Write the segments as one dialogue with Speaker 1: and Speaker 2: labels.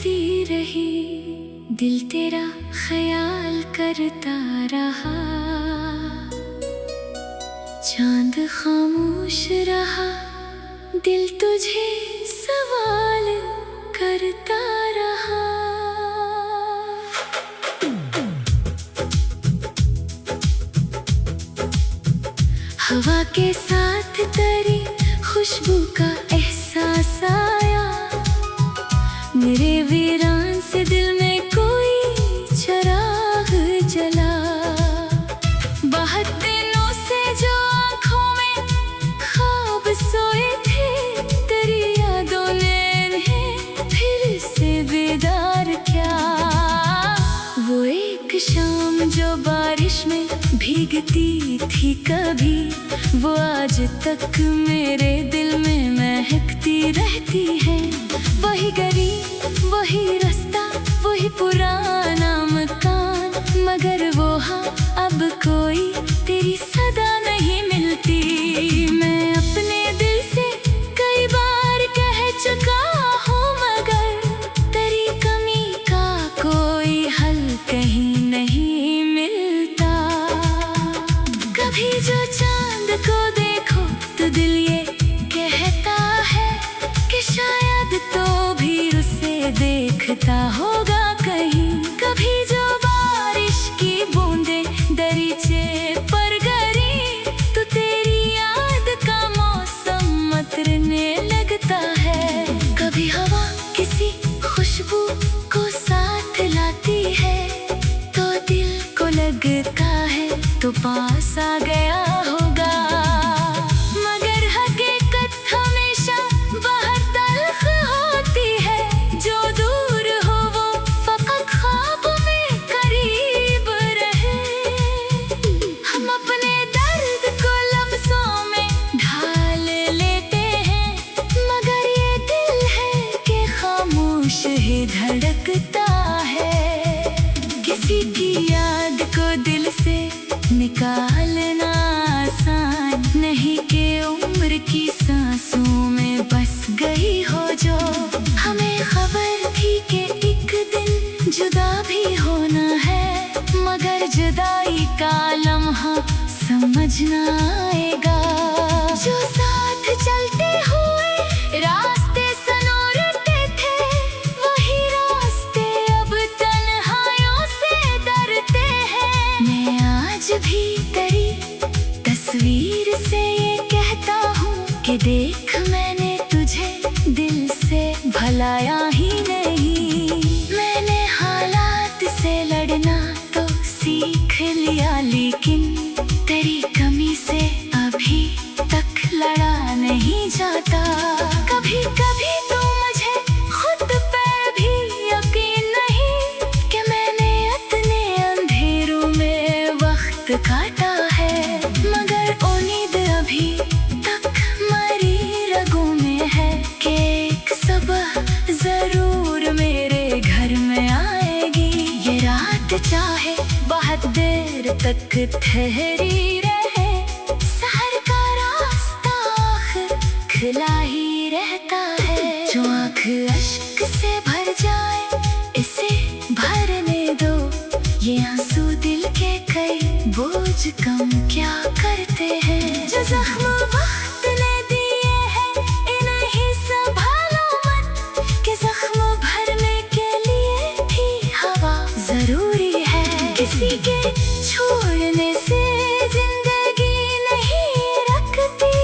Speaker 1: कहती रही, दिल तेरा ख्याल करता रहा। चांद खामोश रहा, दिल तुझे सवाल करता रहा। हवा के साथ तेरी खुशबू का एहसास आया, मेरे वीरान से दिल में कोई चिराग जला। बहुत दिनों से जो आँखों में ख्वाब सोए थे, तेरी यादों ने इन्हें फिर से बेदार किया। वो एक शाम जो बारिश में भीगती थी कभी, वो आज तक मेरे दिल में महकती रहती है। वही गली, वही रास्ता, वही पुराना मकान, मगर वो हाँ अब कोई तेरी सदा नहीं मिलती। मैं अपने दिल से कई बार कह चुका हूँ, मगर तेरी कमी का कोई हल कहीं नहीं मिलता। कभी जो चांद को देखो तो दिल ये कहता है कि शायद तो भी उसे देखता होगा कहीं। कभी जो बारिश की बूंदे दरीचे पर गिरी, तो तेरी याद का मौसम मतरने लगता है। कभी हवा किसी खुशबू को साथ लाती है, तो दिल को लगता है तो पास आ गया होगा। मगर हकीकत हमेशा बहुत तल्ख होती है, जो दूर हो वो फकत ख्वाब में करीब रहे। हम अपने दर्द को लफ्जों में ढाल लेते हैं, मगर ये दिल है कि खामोश ही धड़कता है। किसी की याद को दिल से निकालना आसान नहीं, कि उम्र की सांसों में बस गई हो जो। हमें खबर थी कि एक दिन जुदा भी होना है, मगर जुदाई का लम्हा समझना आएगा। जो साथ चलते हुए रास्ते सनोरते थे, वही रास्ते अब तन्हाइयों से डरते हैं। मैं आज भी तेरी तस्वीर से ये कहता हूँ कि देख मैंने तुझे दिल से भलाया ही नहीं। मैंने हालात से लड़ना तो सीख लिया, लेकिन तेरी कमी से अभी तक लड़ा नहीं जाता। कभी कभी तो मुझे खुद पे भी यकीन नहीं कि मैंने इतने अंधेरों में वक्त काटा है। मगर उम्मीद अभी तक मरी रगों में है कि एक सुबह जरूर मेरे घर में आएगी। ये रात चाहे बहुत देर तक ठहरी रहे, शहर का रास्ता आखिर खुला ही रहता है। जो आँख अश्क से भर जाए इसे भरने दो, ये आंसू दिल के कई बोझ कम क्या करते हैं। जो जख्म वक्त ने दिए हैं इन्हें संभालो मत, कि जख्म भरने के लिए भी हवा जरूरी है। किसी के छोड़ने से जिंदगी नहीं रखती,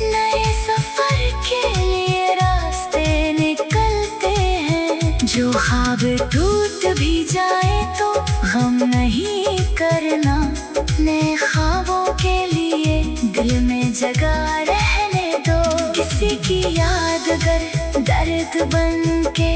Speaker 1: नए सफर के लिए रास्ते निकलते हैं। जो ख्वाब टूट भी जाए तो गम नहीं करना, नए ख्वाबों के लिए दिल में जगह रहने दो। किसी की याद अगर दर्द बन के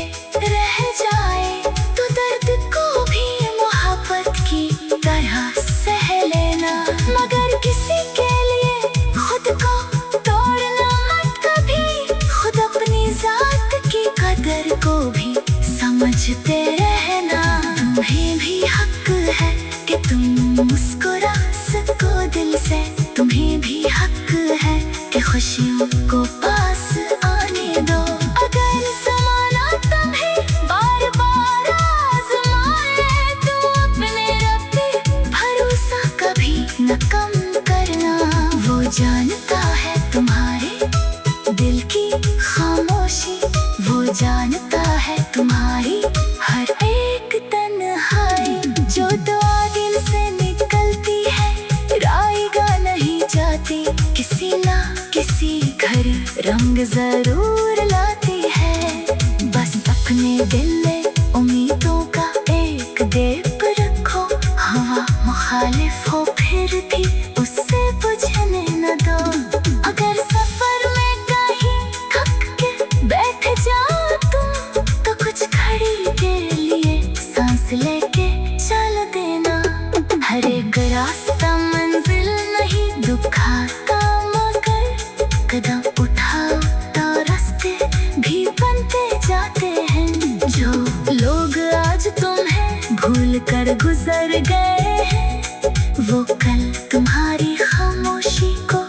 Speaker 1: रह जाए, तो दर्द को भी मोहब्बत की तरह सह लेना। मगर किसी के लिए खुद को तोड़ना मत कभी, खुद अपनी जात की कदर को भी समझते रहना। तुम्हें भी हक है कि तुम मुस्कुरा सको दिल से, तुम्हें भी हक है कि खुशियों को पास आने दो। अगर ज़माना तुम्हें न कम करना। वो जानता है तुम्हारे दिल की खामोशी, वो जानता है तुम्हारी हर एक तन्हाई। जो दुआ दिल से निकलती है रायगा नहीं जाती, किसी ना किसी घड़ी रंग जरूर लाती है। बस अपने दिल में उम्मीदों का एक दीप रखो, हवा मुखालिफ हो फिर भी उससे बुझने न दो। अगर सफर में कहीं थक के बैठ जाओ तुम, तो कुछ घड़ी के लिए सांस लेके चल देना। हर एक रास्ता मंजिल नहीं दुखाता, मगर कदम उठाओ तो रास्ते भी बनते जाते हैं। जो लोग आज तुम्हें भूल कर गुजर गए हैं, वो कल तुम्हारी खामोशी को